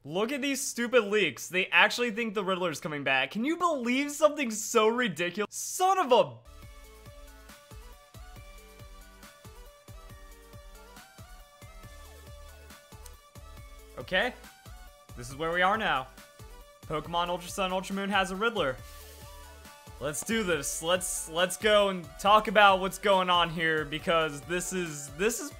Look at these stupid leaks. They actually think the Riddler's coming back. Can you believe something so ridiculous? Son of a... Okay. This is where we are now. Pokemon Ultra Sun, Ultra Moon has a Riddler. Let's do this. Let's go and talk about what's going on here, because this is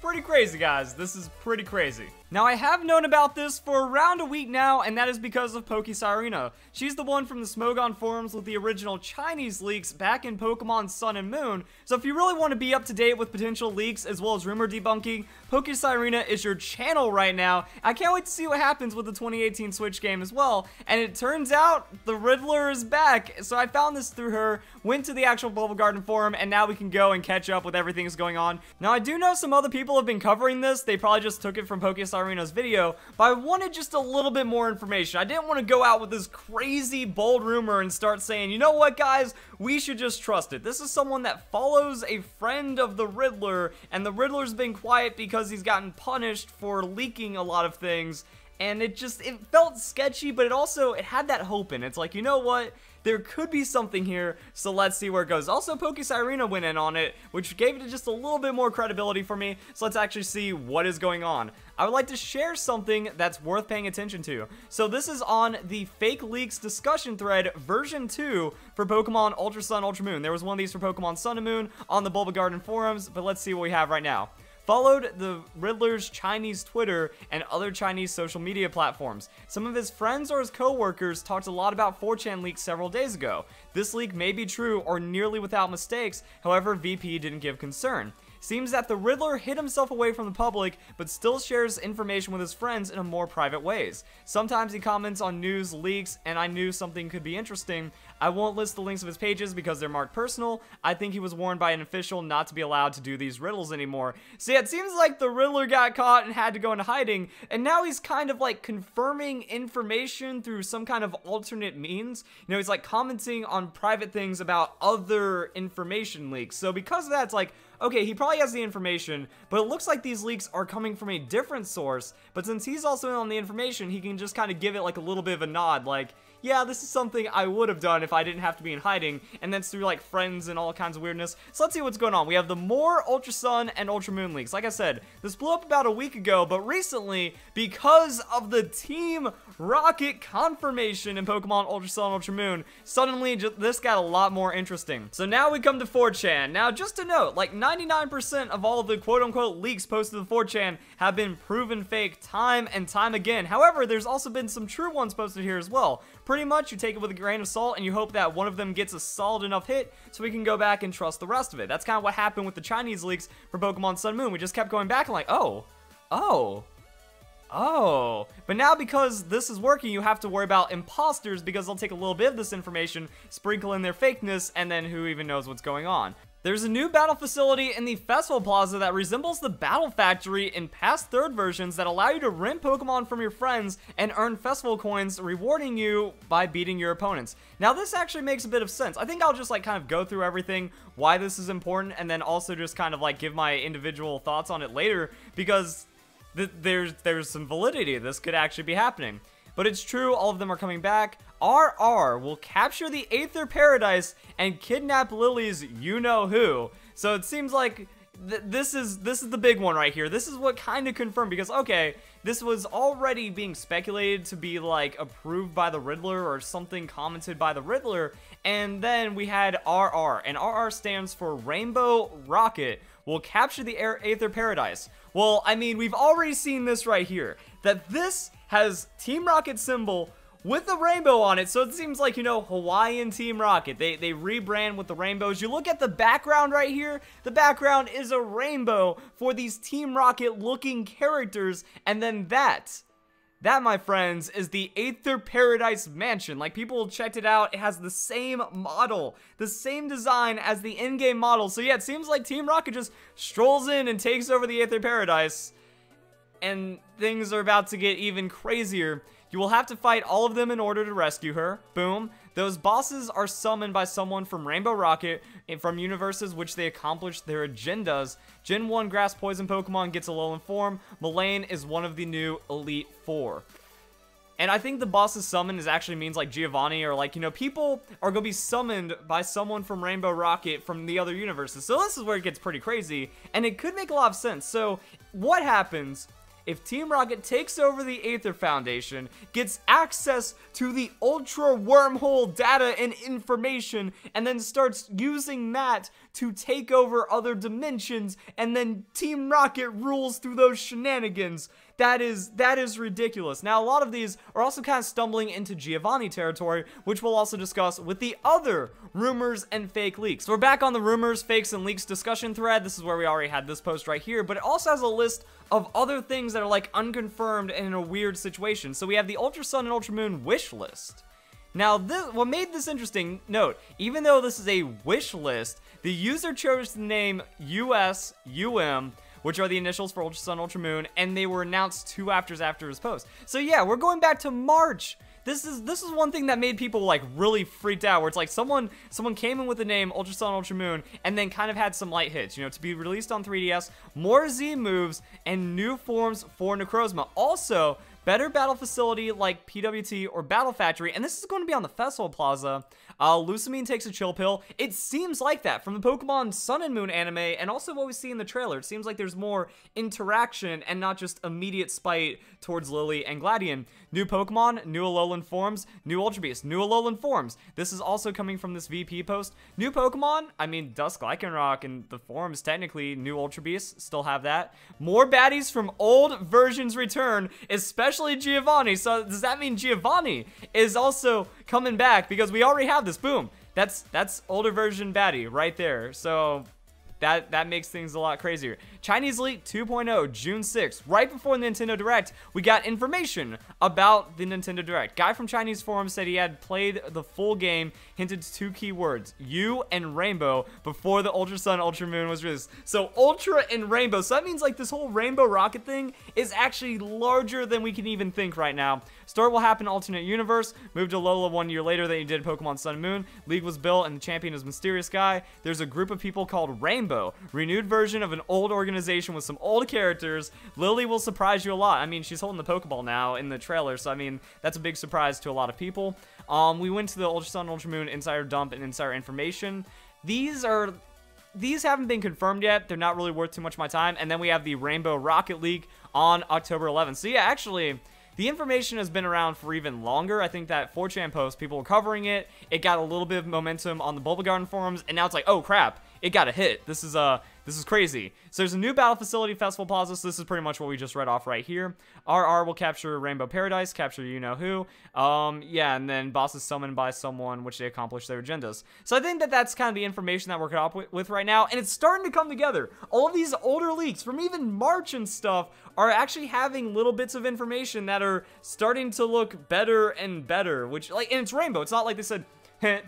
pretty crazy, guys. This is pretty crazy. Now, I have known about this for around a week now, and that is because of Pokesirena. She's the one from the Smogon forums with the original Chinese leaks back in Pokemon Sun and Moon. So if you really want to be up to date with potential leaks as well as rumor debunking, Pokesirena is your channel right now. I can't wait to see what happens with the 2018 Switch game as well. And it turns out the Riddler is back. So I found this through her, went to the actual Bubble Garden forum, and now we can go and catch up with everything that's going on. Now, I do know some other people have been covering this. They probably just took it from Pokesarena's video, but I wanted just a little bit more information. I didn't want to go out with this crazy bold rumor and start saying, you know what, guys, we should just trust it. This is someone that follows a friend of the Riddler, and the Riddler's been quiet because he's gotten punished for leaking a lot of things. And it felt sketchy, but it had that hope in it. It's like, you know what? There could be something here, so let's see where it goes. Also, Pokesirena went in on it, which gave it just a little bit more credibility for me, so let's actually see what is going on. I would like to share something that's worth paying attention to. So this is on the Fake Leaks discussion thread, version 2, for Pokemon Ultra Sun, Ultra Moon. There was one of these for Pokemon Sun and Moon on the Bulba Garden forums, but let's see what we have right now. Followed the Riddler's Chinese Twitter and other Chinese social media platforms. Some of his friends or his co-workers talked a lot about 4chan leaks several days ago. This leak may be true or nearly without mistakes, however, VP didn't give concern. Seems that the Riddler hid himself away from the public, but still shares information with his friends in a more private ways. Sometimes he comments on news, leaks, and I knew something could be interesting. I won't list the links of his pages because they're marked personal. I think he was warned by an official not to be allowed to do these riddles anymore. So yeah, it seems like the Riddler got caught and had to go into hiding, and now he's kind of like confirming information through some kind of alternate means. You know, he's like commenting on private things about other information leaks. So because of that, it's like, okay, he probably has the information, but it looks like these leaks are coming from a different source, but since he's also in on the information, he can just kind of give it like a little bit of a nod, like, yeah, this is something I would have done if I didn't have to be in hiding, and then it's through like friends and all kinds of weirdness. So let's see what's going on. We have the more Ultra Sun and Ultra Moon leaks. Like I said, this blew up about a week ago, but recently, because of the Team Rocket confirmation in Pokemon Ultra Sun, Ultra Moon, suddenly this got a lot more interesting. So now we come to 4chan. Now, just to note, like 99% of all of the quote-unquote leaks posted to 4chan have been proven fake time and time again. However, there's also been some true ones posted here as well. Pretty much, you take it with a grain of salt and you hope that one of them gets a solid enough hit so we can go back and trust the rest of it. That's kind of what happened with the Chinese leaks for Pokemon Sun and Moon. We just kept going back and like, oh. But now because this is working, you have to worry about imposters because they'll take a little bit of this information, sprinkle in their fakeness, and then who even knows what's going on. There's a new battle facility in the Festival Plaza that resembles the Battle Factory in past third versions that allow you to rent Pokemon from your friends and earn festival coins, rewarding you by beating your opponents. Now, this actually makes a bit of sense. I think I'll just like kind of go through everything, why this is important, and then also just kind of like give my individual thoughts on it later, because there's some validity. This could actually be happening. But it's true, all of them are coming back. RR will capture the Aether Paradise and kidnap Lily's you-know-who. So it seems like this is the big one right here. This is what kind of confirmed, because, okay, this was already being speculated to be, like, approved by the Riddler or something commented by the Riddler, and then we had RR, and RR stands for Rainbow Rocket. Will capture the Aether Paradise. Well, I mean, we've already seen this right here, that this has Team Rocket symbol with the rainbow on it, so it seems like, you know, Hawaiian Team Rocket. They rebrand with the rainbows. You look at the background right here, the background is a rainbow for these Team Rocket looking characters, and then that, my friends, is the Aether Paradise Mansion. Like, people checked it out. It has the same model, the same design as the in-game model. So yeah, it seems like Team Rocket just strolls in and takes over the Aether Paradise, and things are about to get even crazier. You will have to fight all of them in order to rescue her. Boom. Those bosses are summoned by someone from Rainbow Rocket from universes which they accomplish their agendas. Gen 1 Grass Poison Pokemon gets Alolan Form. Mullane is one of the new Elite Four. And I think the boss's summon is actually means like Giovanni, or like, you know, people are gonna be summoned by someone from Rainbow Rocket from the other universes. So this is where it gets pretty crazy, and it could make a lot of sense. So what happens if Team Rocket takes over the Aether Foundation, gets access to the Ultra Wormhole data and information, and then starts using that to take over other dimensions, and then Team Rocket rules through those shenanigans? That is ridiculous. Now, a lot of these are also kind of stumbling into Giovanni territory, which we'll also discuss with the other rumors and fake leaks. So we're back on the rumors, fakes, and leaks discussion thread. This is where we already had this post right here, but it also has a list of other things that are like unconfirmed and in a weird situation. So we have the Ultra Sun and Ultra Moon wish list. Now, what made this interesting, note, even though this is a wish list, the user chose the name USUM, which are the initials for Ultra Sun, Ultra Moon, and they were announced 2 hours after his post. So yeah, we're going back to March. This is one thing that made people like really freaked out, where it's like someone came in with the name Ultra Sun, Ultra Moon, and then kind of had some light hits, you know, to be released on 3DS, more Z moves, and new forms for Necrozma. Also, better battle facility like PWT or Battle Factory, and this is going to be on the Festival Plaza. Lusamine takes a chill pill. It seems like that from the Pokemon Sun and Moon anime, and also what we see in the trailer. It seems like there's more interaction and not just immediate spite towards Lily and Gladion. New Pokemon, new Alolan Forms, new Ultra Beast, new Alolan Forms. This is also coming from this VP post. New Pokemon, I mean, Dusk Lycanroc and the Forms, technically, new Ultra Beast, still have that. More baddies from old versions return, especially Giovanni. So does that mean Giovanni is also coming back? Because we already have this. Boom. That's older version baddie right there. So that makes things a lot crazier. Chinese Leak 2.0, June 6th. Right before Nintendo Direct, we got information about the Nintendo Direct. Guy from Chinese forums said he had played the full game, hinted to 2 keywords, U and Rainbow, before the Ultra Sun, Ultra Moon was released. So Ultra and Rainbow. So that means like this whole Rainbow Rocket thing is actually larger than we can even think right now. Story will happen in alternate universe. Moved to Lola 1 year later than he did Pokemon Sun and Moon. League was built and the champion is Mysterious Guy. There's a group of people called Rainbow. Renewed version of an old organization with some old characters. Lily will surprise you a lot. I mean, she's holding the Pokeball now in the trailer, so I mean, that's a big surprise to a lot of people. We went to the Ultra Sun, Ultra Moon Insider Dump and Insider Information. These haven't been confirmed yet. They're not really worth too much of my time. And then we have the Rainbow Rocket League on October 11th. So yeah, actually, the information has been around for even longer. I think that 4chan post, people were covering it. It got a little bit of momentum on the Bulba Garden forums, and now it's like, oh crap, it got a hit. This is crazy. So there's a new battle facility, Festival Plaza. So this is pretty much what we just read off right here. RR will capture Rainbow Paradise, capture you-know-who. Yeah, and then bosses summoned by someone, which they accomplish their agendas. So I think that that's kind of the information that we're coming up with right now, and it's starting to come together. All of these older leaks from even March and stuff are actually having little bits of information that are starting to look better and better, which, like, and it's Rainbow. It's not like they said,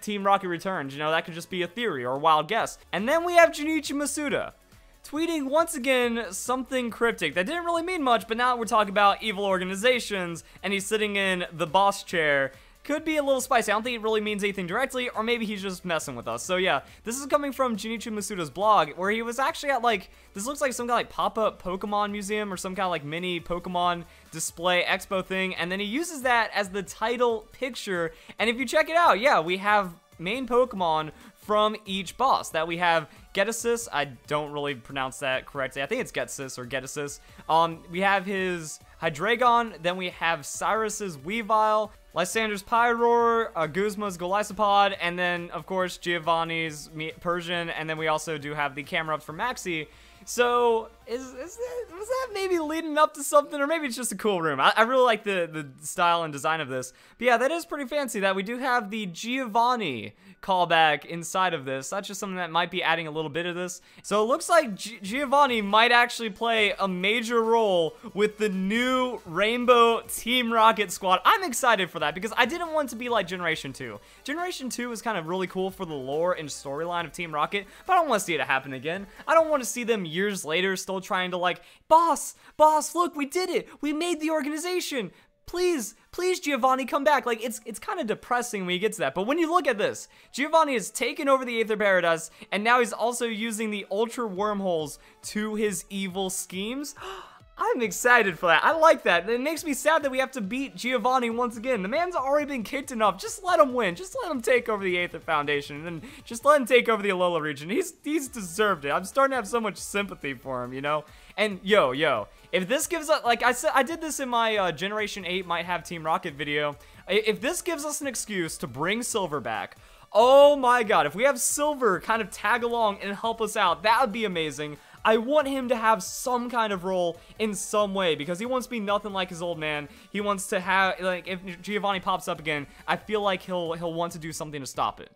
Team Rocket returns, you know, that could just be a theory or a wild guess. And then we have Junichi Masuda tweeting once again something cryptic that didn't really mean much, but now we're talking about evil organizations and he's sitting in the boss chair. Could be a little spicy. I don't think it really means anything directly, or maybe he's just messing with us. So yeah, this is coming from Junichi Masuda's blog, where he was actually at like, this looks like some kind of like pop-up Pokemon museum or some kind of like mini Pokemon display expo thing, and then he uses that as the title picture. And if you check it out, yeah, we have main Pokemon from each boss. That we have Getasis, I don't really pronounce that correctly, I think it's Getsis or Getasis. We have his Hydreigon, then we have Cyrus's Weavile, Lysander's Pyroar, Guzma's Golisopod, and then, of course, Giovanni's Persian, and then we also do have the camera ups for Maxi. So, was that maybe leading up to something, or maybe it's just a cool room? I really like the style and design of this. But yeah, that is pretty fancy that we do have the Giovanni callback inside of this. That's just something that might be adding a little bit of this. So it looks like Giovanni might actually play a major role with the new Rainbow Team Rocket squad. I'm excited for that because I didn't want it to be like Generation 2. Generation 2 is kind of really cool for the lore and storyline of Team Rocket, but I don't want to see it happen again. I don't want to see them years later still trying to like, boss, look, we did it. We made the organization. Please, Giovanni, come back. Like, it's kind of depressing when you get to that. But when you look at this, Giovanni has taken over the Aether Paradise, and now he's also using the Ultra Wormholes to his evil schemes. I'm excited for that. I like that. It makes me sad that we have to beat Giovanni once again. The man's already been kicked enough. Just let him win. Just let him take over the Aether Foundation, and just let him take over the Alola region. He's deserved it. I'm starting to have so much sympathy for him, you know? And yo, if this gives us, like I said, I did this in my Generation 8 Might Have Team Rocket video. If this gives us an excuse to bring Silver back, oh my god, if we have Silver kind of tag along and help us out, that would be amazing. I want him to have some kind of role in some way, because he wants to be nothing like his old man. He wants to have, like, if Giovanni pops up again, I feel like he'll want to do something to stop it.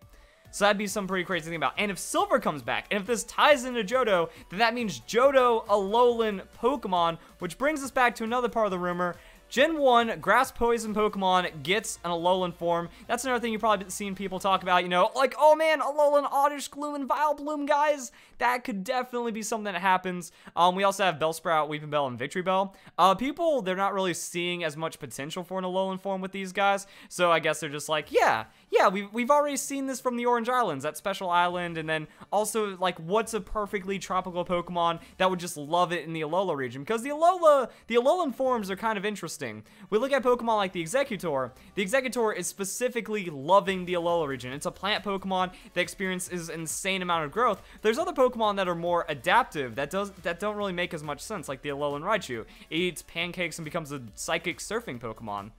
So that'd be some pretty crazy thing about. And if Silver comes back, and if this ties into Johto, then that means Johto Alolan Pokemon, which brings us back to another part of the rumor. Gen 1 Grass Poison Pokemon gets an Alolan form. That's another thing you've probably seen people talk about, you know, like, oh man, Alolan Oddish Gloom and Vileplume, guys. That could definitely be something that happens. We also have Bellsprout, Weepinbell, and Victory Bell. People, they're not really seeing as much potential for an Alolan form with these guys, so I guess they're just like, yeah, we've already seen this from the Orange Islands, that special island, and then also, like, what's a perfectly tropical Pokemon that would just love it in the Alola region? Because the Alolan forms are kind of interesting. We look at Pokemon like the Executor. The Executor is specifically loving the Alola region. It's a plant Pokemon that experiences an insane amount of growth. There's other Pokemon that are more adaptive that don't really make as much sense, like the Alolan Raichu. It eats pancakes and becomes a psychic surfing Pokemon.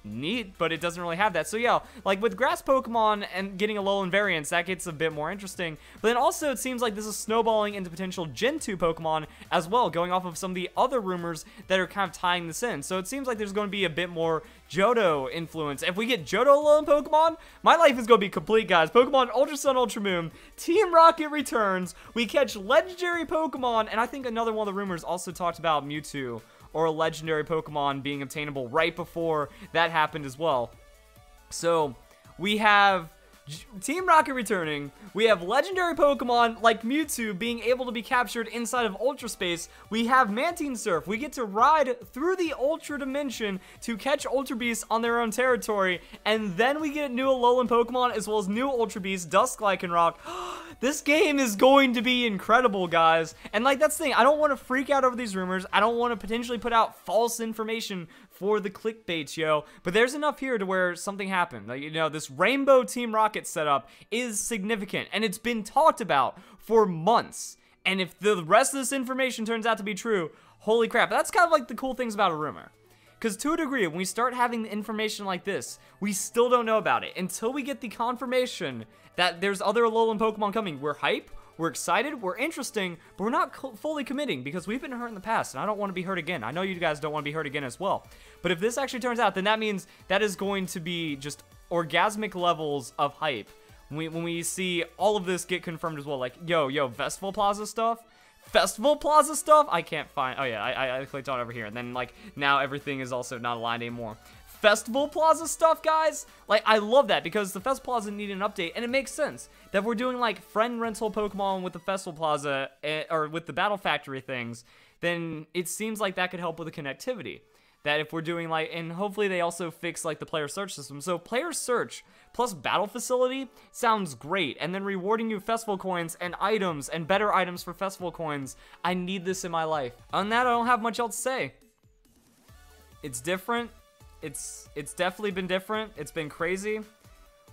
Neat, but it doesn't really have that. So yeah, like with grass Pokemon and getting Alolan variants, that gets a bit more interesting. But then also it seems like this is snowballing into potential Gen 2 Pokemon as well, going off of some of the other rumors that are kind of tying this in. So it seems like there's going to be a bit more Johto influence. If we get Johto Alolan Pokemon, my life is going to be complete, guys. Pokemon Ultra Sun, Ultra Moon, Team Rocket returns, we catch legendary Pokemon, and I think another one of the rumors also talked about Mewtwo, or a legendary Pokemon being obtainable right before that happened as well. So, we have Team Rocket returning, we have legendary Pokemon like Mewtwo being able to be captured inside of Ultra Space, we have Mantine Surf, we get to ride through the Ultra Dimension to catch Ultra Beasts on their own territory, and then we get new Alolan Pokemon as well as new Ultra Beasts, Dusk Lycanroc. This game is going to be incredible, guys. And like, that's the thing, I don't want to freak out over these rumors, I don't want to potentially put out false information for the clickbaits, yo, but there's enough here to where something happened. Like, you know, this Rainbow Team Rocket setup is significant, and it's been talked about for months. And if the rest of this information turns out to be true, holy crap. That's kind of like the cool things about a rumor. Because to a degree, when we start having the information like this, we still don't know about it until we get the confirmation that there's other Alolan Pokemon coming. We're hype, we're excited, we're interesting, but we're not fully committing because we've been hurt in the past, and I don't want to be hurt again. I know you guys don't want to be hurt again as well. But if this actually turns out, then that means that is going to be just orgasmic levels of hype when we see all of this get confirmed as well. Like, yo, Festival Plaza stuff? Festival Plaza stuff? I can't find, oh yeah, I clicked on it over here, and then like, now everything is also not aligned anymore. Festival Plaza stuff, guys? Like, I love that because the Festival Plaza needed an update, and it makes sense that we're doing like friend rental Pokemon with the Festival Plaza, or with the Battle Factory things, then it seems like that could help with the connectivity. That if we're doing like, and hopefully they also fix like the player search system. So player search plus battle facility sounds great. And then rewarding you festival coins and items and better items for festival coins. I need this in my life. On that, I don't have much else to say. It's different. It's definitely been different. It's been crazy.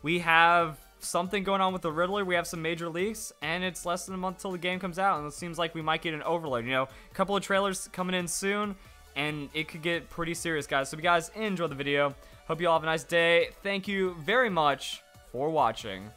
We have something going on with the Riddler. We have some major leaks, and it's less than a month till the game comes out. And it seems like we might get an overload. You know, a couple of trailers coming in soon, and it could get pretty serious, guys. So if you guys enjoyed the video, hope you all have a nice day. Thank you very much for watching.